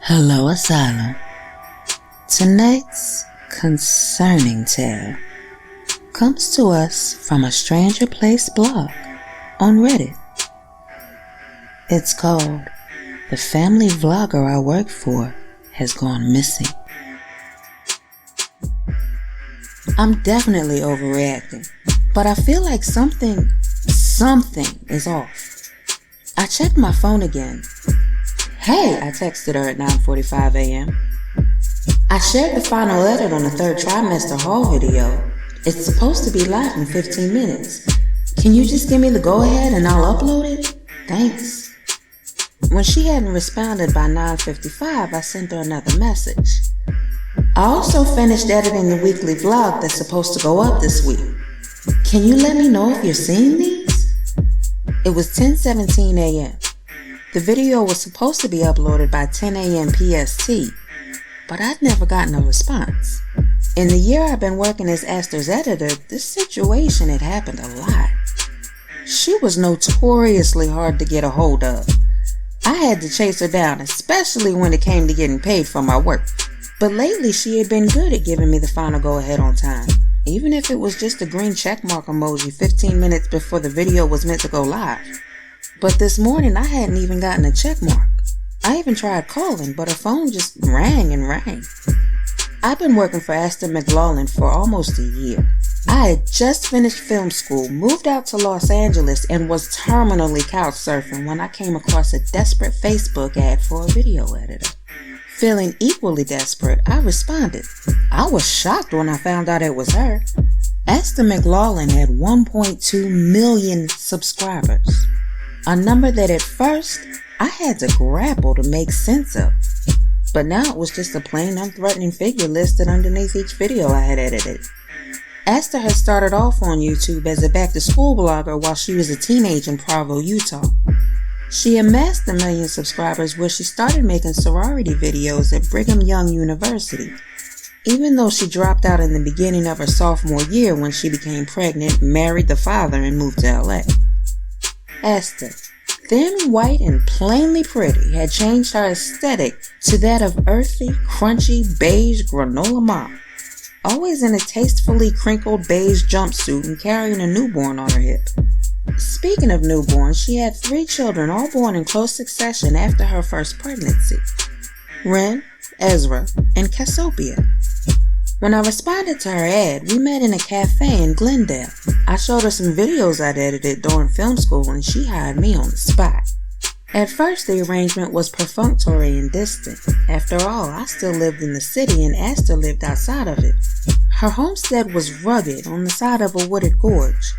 Hello, Asylum. Tonight's concerning tale comes to us from a stranger place blog on Reddit. It's called "The Family Vlogger I Work For Has Gone Missing." I'm definitely overreacting, but I feel like something is off. I checked my phone again. Hey, I texted her at 9:45 a.m. I shared the final edit on the third trimester haul video. It's supposed to be live in 15 minutes. Can you just give me the go-ahead and I'll upload it? Thanks. When she hadn't responded by 9:55, I sent her another message. I also finished editing the weekly vlog that's supposed to go up this week. Can you let me know if you're seeing these? It was 10:17 a.m. The video was supposed to be uploaded by 10 a.m. PST, but I'd never gotten a response. In the year I've been working as Esther's editor, this situation had happened a lot. She was notoriously hard to get a hold of. I had to chase her down, especially when it came to getting paid for my work. But lately she had been good at giving me the final go-ahead on time, even if it was just a green checkmark emoji 15 minutes before the video was meant to go live. But this morning I hadn't even gotten a checkmark. I even tried calling, but her phone just rang and rang. I've been working for Esther McLaughlin for almost a year. I had just finished film school, moved out to Los Angeles, and was terminally couch surfing when I came across a desperate Facebook ad for a video editor. Feeling equally desperate, I responded. I was shocked when I found out it was her. Esther McLaughlin had 1.2 million subscribers, a number that at first I had to grapple to make sense of. But now it was just a plain unthreatening figure listed underneath each video I had edited. Esther had started off on YouTube as a back-to-school blogger while she was a teenager in Provo, Utah. She amassed 1 million subscribers where she started making sorority videos at Brigham Young University, even though she dropped out in the beginning of her sophomore year when she became pregnant, married the father, and moved to LA. Esther, thin, white, and plainly pretty, had changed her aesthetic to that of earthy, crunchy, beige granola mom, always in a tastefully crinkled beige jumpsuit and carrying a newborn on her hip. Speaking of newborns, she had 3 children, all born in close succession after her first pregnancy: Ren, Ezra, and Cassiopeia. When I responded to her ad, we met in a cafe in Glendale. I showed her some videos I'd edited during film school and she hired me on the spot. At first, the arrangement was perfunctory and distant. After all, I still lived in the city and Esther lived outside of it. Her homestead was rugged on the side of a wooded gorge.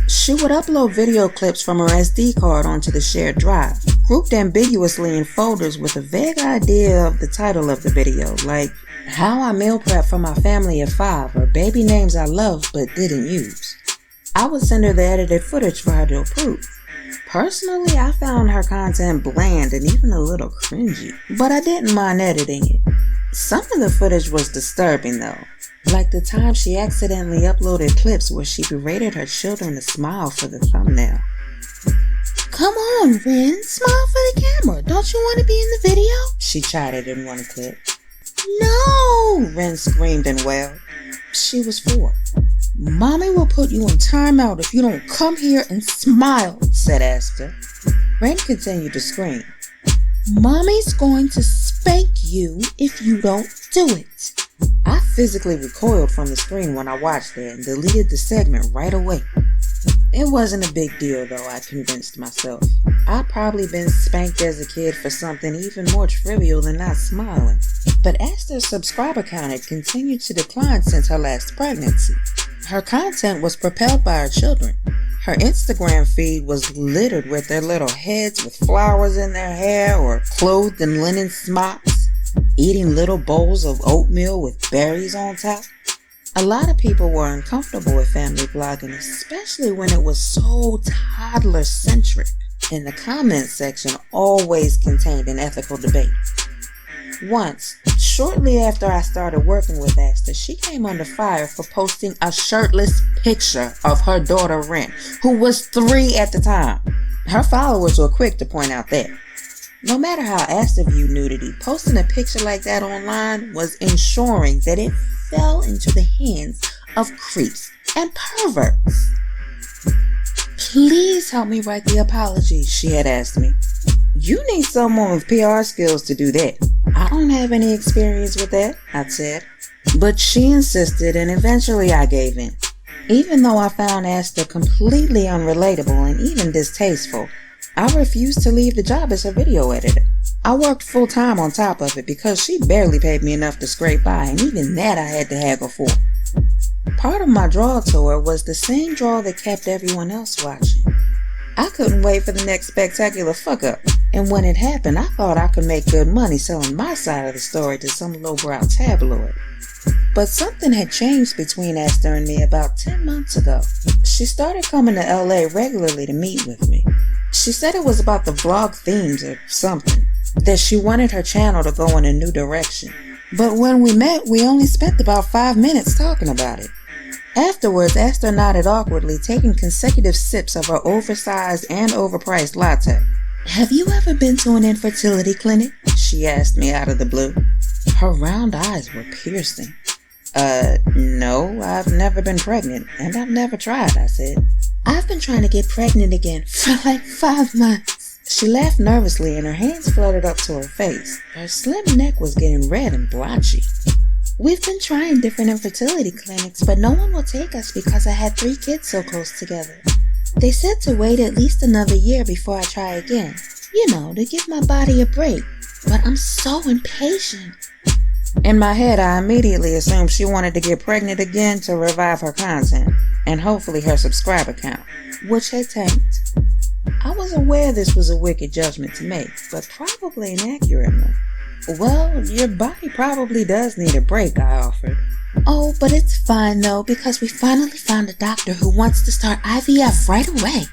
She would upload video clips from her SD card onto the shared drive, grouped ambiguously in folders with a vague idea of the title of the video, like "How I Meal Prep for My Family of 5" or "Baby Names I Loved But Didn't Use." I would send her the edited footage for her to approve. Personally, I found her content bland and even a little cringy, but I didn't mind editing it. Some of the footage was disturbing though, like the time she accidentally uploaded clips where she berated her children to smile for the thumbnail. "Come on, Ren, smile for the camera. Don't you want to be in the video?" she chided in one clip. "No!" Ren screamed and wailed. She was 4. "Mommy will put you in timeout if you don't come here and smile," said Esther. Ren continued to scream. "Mommy's going to spank you if you don't do it." I physically recoiled from the screen when I watched that and deleted the segment right away. It wasn't a big deal though, I convinced myself. I'd probably been spanked as a kid for something even more trivial than not smiling. But Esther's subscriber count had continued to decline since her last pregnancy. Her content was propelled by her children. Her Instagram feed was littered with their little heads with flowers in their hair or clothed in linen smocks, eating little bowls of oatmeal with berries on top. A lot of people were uncomfortable with family vlogging, especially when it was so toddler-centric, and the comments section always contained an ethical debate. Once, shortly after I started working with Esther, she came under fire for posting a shirtless picture of her daughter Ren, who was 3 at the time. Her followers were quick to point out that. No matter how Aster viewed nudity, posting a picture like that online was ensuring that it fell into the hands of creeps and perverts. Please help me write the apology, she had asked me. You need someone with PR skills to do that. I don't have any experience with that, I said. But she insisted, and eventually I gave in. Even though I found Aster completely unrelatable and even distasteful, I refused to leave the job as her video editor. I worked full-time on top of it because she barely paid me enough to scrape by, and even that I had to haggle for. Part of my draw tour was the same draw that kept everyone else watching. I couldn't wait for the next spectacular fuck-up, and when it happened, I thought I could make good money selling my side of the story to some lowbrow tabloid. But something had changed between Aster and me about 10 months ago. She started coming to LA regularly to meet with me. She said it was about the vlog themes or something, that she wanted her channel to go in a new direction. But when we met, we only spent about 5 minutes talking about it. Afterwards, Aster nodded awkwardly, taking consecutive sips of her oversized and overpriced latte. Have you ever been to an infertility clinic? She asked me out of the blue. Her round eyes were piercing. No, I've never been pregnant, and I've never tried, I said. I've been trying to get pregnant again for like 5 months. She laughed nervously and her hands fluttered up to her face. Her slim neck was getting red and blotchy. We've been trying different infertility clinics, but no one will take us because I had 3 kids so close together. They said to wait at least another year before I try again. You know, to give my body a break. But I'm so impatient. In my head, I immediately assumed she wanted to get pregnant again to revive her content, and hopefully her subscriber count, which had tanked. I was aware this was a wicked judgment to make, but probably an accurate one. Well, your body probably does need a break, I offered. Oh, but it's fine though, because we finally found a doctor who wants to start IVF right away.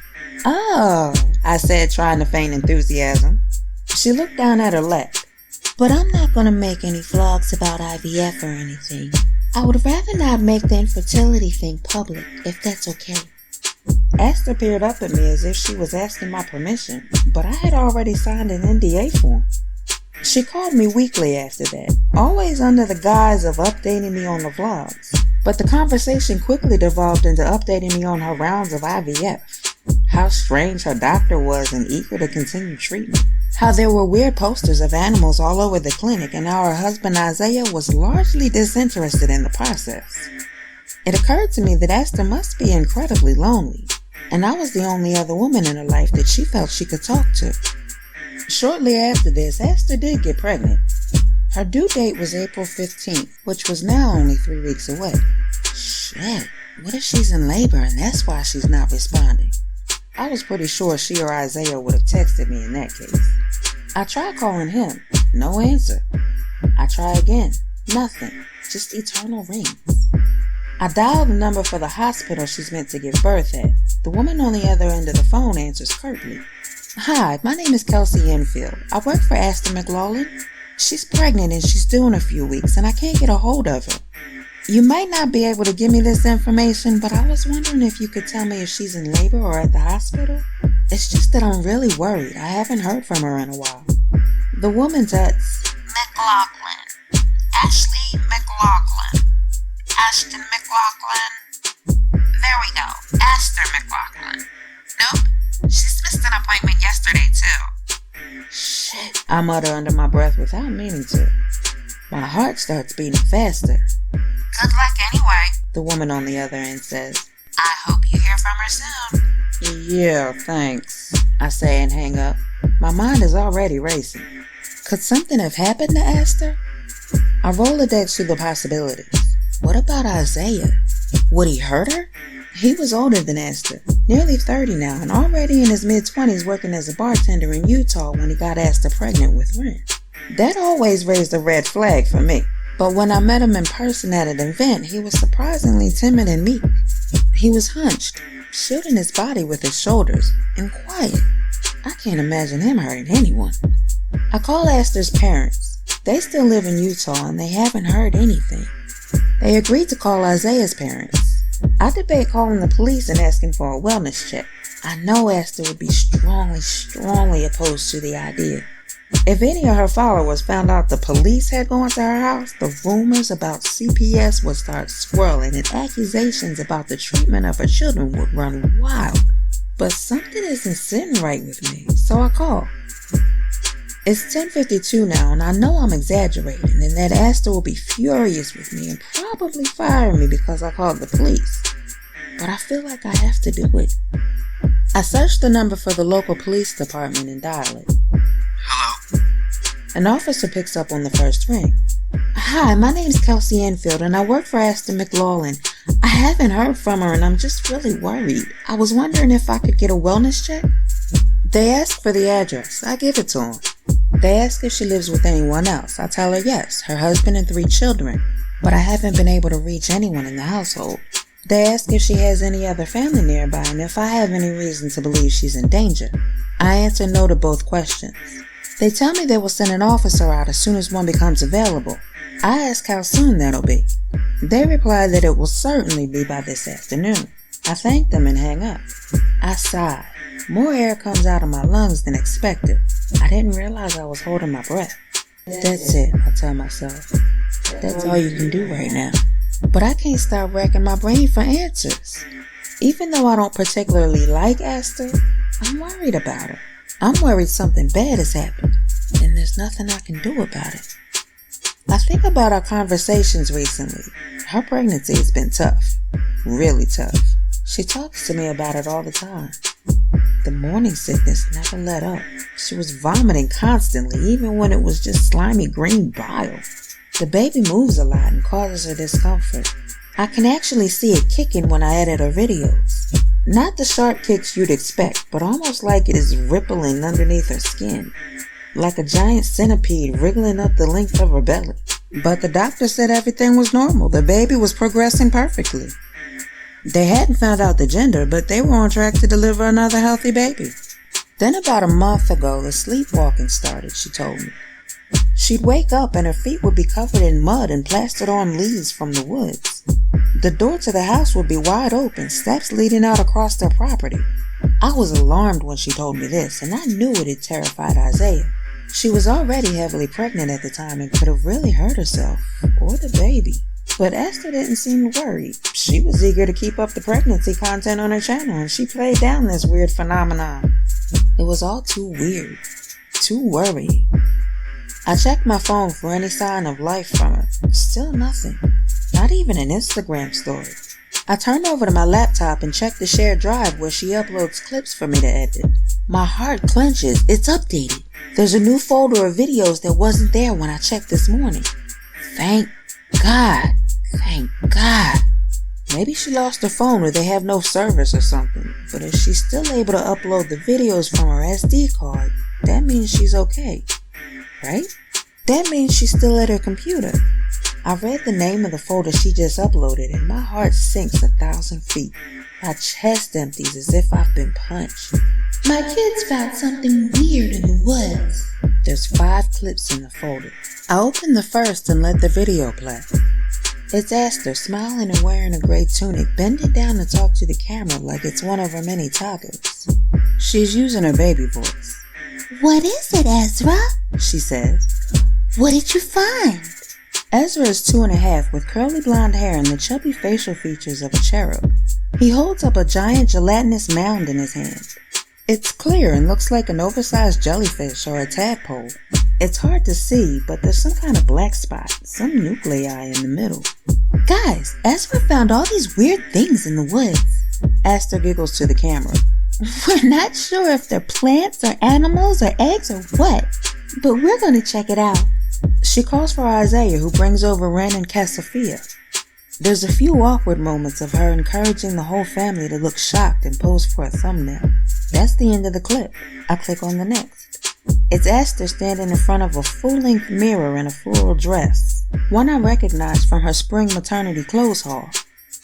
Oh, I said, trying to feign enthusiasm. She looked down at her lap. But I'm not going to make any vlogs about IVF or anything. I would rather not make the infertility thing public, if that's okay. Aster peered up at me as if she was asking my permission, but I had already signed an NDA form. She called me weekly after that, always under the guise of updating me on the vlogs. But the conversation quickly devolved into updating me on her rounds of IVF. How strange her doctor was and eager to continue treatment. How there were weird posters of animals all over the clinic and how her husband Isaiah was largely disinterested in the process. It occurred to me that Aster must be incredibly lonely, and I was the only other woman in her life that she felt she could talk to. Shortly after this, Aster did get pregnant. Her due date was April 15th, which was now only 3 weeks away. Shit, what if she's in labor and that's why she's not responding? I was pretty sure she or Isaiah would have texted me in that case. I tried calling him. No answer. I try again. Nothing. Just eternal rings. I dialed the number for the hospital she's meant to give birth at. The woman on the other end of the phone answers curtly. Hi, my name is Kelsey Enfield. I work for Aster McLaughlin. She's pregnant and she's due in a few weeks and I can't get a hold of her. You might not be able to give me this information, but I was wondering if you could tell me if she's in labor or at the hospital. It's just that I'm really worried. I haven't heard from her in a while. The woman texts, McLaughlin. Ashley McLaughlin. Ashton McLaughlin. There we go. Aster McLaughlin. Nope. She's missed an appointment yesterday, too. Shit, I mutter under my breath without meaning to. My heart starts beating faster. Good luck anyway, the woman on the other end says. I hope you hear from her soon. Yeah, thanks, I say and hang up. My mind is already racing. Could something have happened to Aster? I Rolodex through the possibilities. What about Isaiah? Would he hurt her? He was older than Aster, nearly 30 now, and already in his mid-20s working as a bartender in Utah when he got Aster pregnant with Ren. That always raised a red flag for me. But when I met him in person at an event, he was surprisingly timid and meek. He was hunched, shielding his body with his shoulders, and quiet. I can't imagine him hurting anyone. I call Aster's parents. They still live in Utah and they haven't heard anything. They agreed to call Isaiah's parents. I debate calling the police and asking for a wellness check. I know Aster would be strongly opposed to the idea. If any of her followers found out the police had gone to her house, the rumors about CPS would start swirling and accusations about the treatment of her children would run wild. But something isn't sitting right with me, so I call. It's 10:52 now, and I know I'm exaggerating and that Astor will be furious with me and probably fire me because I called the police. But I feel like I have to do it. I searched the number for the local police department and dial it. Hello? An officer picks up on the first ring. Hi, my name's Kelsey Enfield and I work for Astor McLaughlin. I haven't heard from her and I'm just really worried. I was wondering if I could get a wellness check. They ask for the address. I give it to them. They ask if she lives with anyone else. I tell her yes, her husband and 3 children, but I haven't been able to reach anyone in the household. They ask if she has any other family nearby and if I have any reason to believe she's in danger. I answer no to both questions. They tell me they will send an officer out as soon as one becomes available. I ask how soon that'll be. They reply that it will certainly be by this afternoon. I thank them and hang up. I sigh. More air comes out of my lungs than expected. I didn't realize I was holding my breath. That's it, I tell myself. That's all you can do right now. But I can't stop racking my brain for answers. Even though I don't particularly like Astor, I'm worried about her. I'm worried something bad has happened, and there's nothing I can do about it. I think about our conversations recently. Her pregnancy has been tough. Really tough. She talks to me about it all the time. The morning sickness never let up. She was vomiting constantly, even when it was just slimy green bile. The baby moves a lot and causes her discomfort. I can actually see it kicking when I edit her videos. Not the sharp kicks you'd expect, but almost like it is rippling underneath her skin. Like a giant centipede wriggling up the length of her belly. But the doctor said everything was normal. The baby was progressing perfectly. They hadn't found out the gender, but they were on track to deliver another healthy baby. Then about a month ago, the sleepwalking started, she told me. She'd wake up and her feet would be covered in mud and plastered on leaves from the woods. The door to the house would be wide open, steps leading out across their property. I was alarmed when she told me this, and I knew it had terrified Isaiah. She was already heavily pregnant at the time and could have really hurt herself, or the baby. But Astor didn't seem worried. She was eager to keep up the pregnancy content on her channel, and she played down this weird phenomenon. It was all too weird, too worrying. I checked my phone for any sign of life from her. Still nothing. Not even an Instagram story. I turned over to my laptop and checked the shared drive where she uploads clips for me to edit. My heart clenches. It's updated. There's a new folder of videos that wasn't there when I checked this morning. Thank God. Thank God. Maybe she lost her phone or they have no service or something. But if she's still able to upload the videos from her SD card, that means she's okay. Right? That means she's still at her computer. I read the name of the folder she just uploaded and my heart sinks 1,000 feet. My chest empties as if I've been punched. My kids found something weird in the woods. There's 5 clips in the folder. I open the first and let the video play. It's Astor, smiling and wearing a gray tunic, bending down to talk to the camera like it's one of her many toddlers. She's using her baby voice. What is it, Ezra? She says. What did you find? Ezra is 2.5 with curly blonde hair and the chubby facial features of a cherub. He holds up a giant gelatinous mound in his hand. It's clear and looks like an oversized jellyfish or a tadpole. It's hard to see, but there's some kind of black spot, some nuclei in the middle. Guys, Ezra found all these weird things in the woods. Astor giggles to the camera. We're not sure if they're plants or animals or eggs or what, but we're going to check it out. She calls for Isaiah, who brings over Ren and Cassiopeia. There's a few awkward moments of her encouraging the whole family to look shocked and pose for a thumbnail. That's the end of the clip. I click on the next. It's Astor standing in front of a full-length mirror in a floral dress, one I recognize from her spring maternity clothes haul.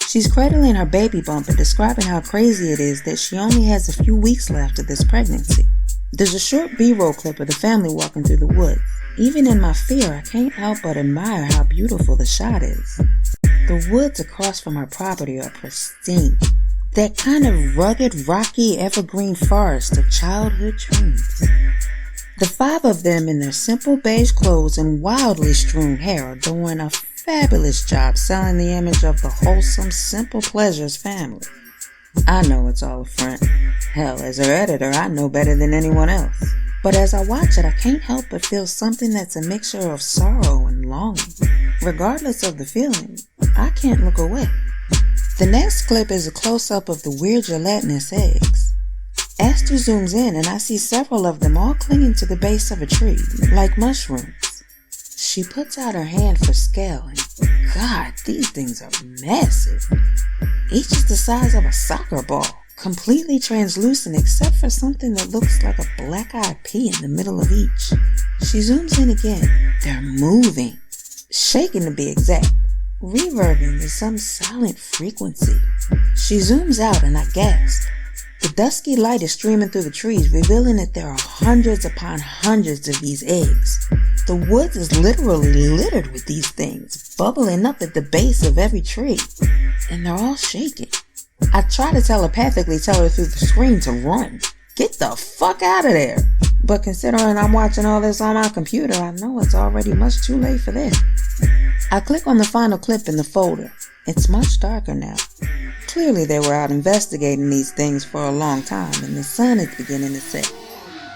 She's cradling her baby bump and describing how crazy it is that she only has a few weeks left of this pregnancy. There's a short B-roll clip of the family walking through the woods. Even in my fear, I can't help but admire how beautiful the shot is. The woods across from her property are pristine. That kind of rugged, rocky, evergreen forest of childhood dreams. The 5 of them in their simple beige clothes and wildly strewn hair are doing a fabulous job selling the image of the wholesome, simple pleasures family. I know it's all a front. Hell, as her editor, I know better than anyone else. But as I watch it, I can't help but feel something that's a mixture of sorrow and longing. Regardless of the feeling, I can't look away. The next clip is a close-up of the weird gelatinous eggs. Aster zooms in and I see several of them all clinging to the base of a tree, like mushrooms. She puts out her hand for scale and God, these things are massive. Each is the size of a soccer ball, completely translucent except for something that looks like a black-eyed pea in the middle of each. She zooms in again. They're moving, shaking to be exact, reverbing to some silent frequency. She zooms out and I gasp. The dusky light is streaming through the trees, revealing that there are hundreds upon hundreds of these eggs. The woods is literally littered with these things, bubbling up at the base of every tree, and they're all shaking. I try to telepathically tell her through the screen to run. Get the fuck out of there! But considering I'm watching all this on my computer, I know it's already much too late for this. I click on the final clip in the folder. It's much darker now. Clearly they were out investigating these things for a long time, and the sun is beginning to set.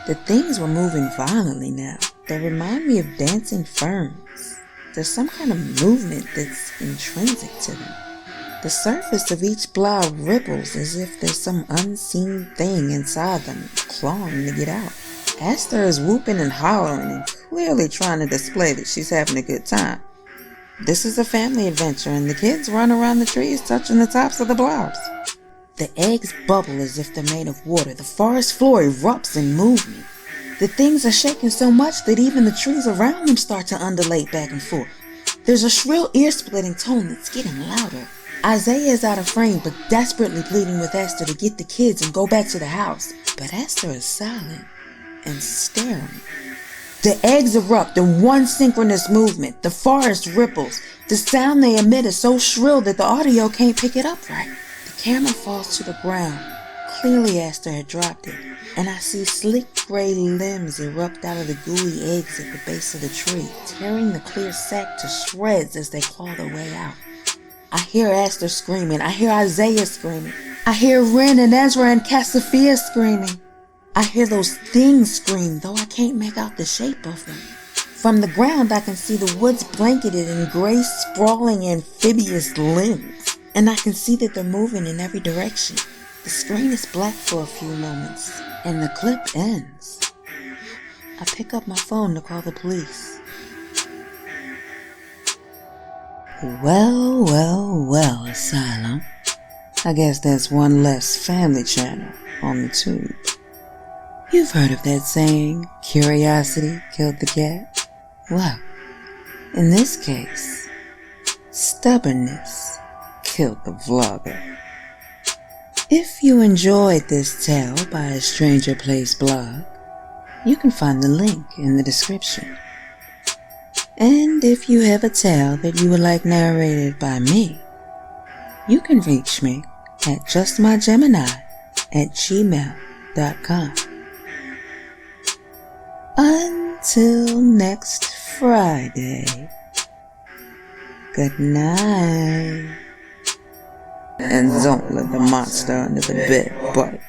The things were moving violently now. They remind me of dancing ferns. There's some kind of movement that's intrinsic to them. The surface of each blob ripples as if there's some unseen thing inside them clawing to get out. Aster is whooping and hollering and clearly trying to display that she's having a good time. This is a family adventure and the kids run around the trees touching the tops of the blobs. The eggs bubble as if they're made of water. The forest floor erupts in movement. The things are shaking so much that even the trees around them start to undulate back and forth. There's a shrill ear-splitting tone that's getting louder. Isaiah is out of frame but desperately pleading with Aster to get the kids and go back to the house. But Aster is silent and staring. The eggs erupt in one synchronous movement. The forest ripples. The sound they emit is so shrill that the audio can't pick it up right. The camera falls to the ground. Clearly Aster had dropped it, and I see slick gray limbs erupt out of the gooey eggs at the base of the tree, tearing the clear sack to shreds as they claw their way out. I hear Aster screaming. I hear Isaiah screaming. I hear Ren and Ezra and Cassafia screaming. I hear those things scream, though I can't make out the shape of them. From the ground, I can see the woods blanketed in gray, sprawling amphibious limbs, and I can see that they're moving in every direction. The screen is black for a few moments, and the clip ends. I pick up my phone to call the police. Well, well, well, Asylum. I guess that's one less family channel on the tube. You've heard of that saying, curiosity killed the cat? Well, in this case, stubbornness killed the vlogger. If you enjoyed this tale by a Stranger Place blog, you can find the link in the description. And if you have a tale that you would like narrated by me, you can reach me at justmygemini@gmail.com. Until next Friday, good night. And don't let the monster under the bed bite.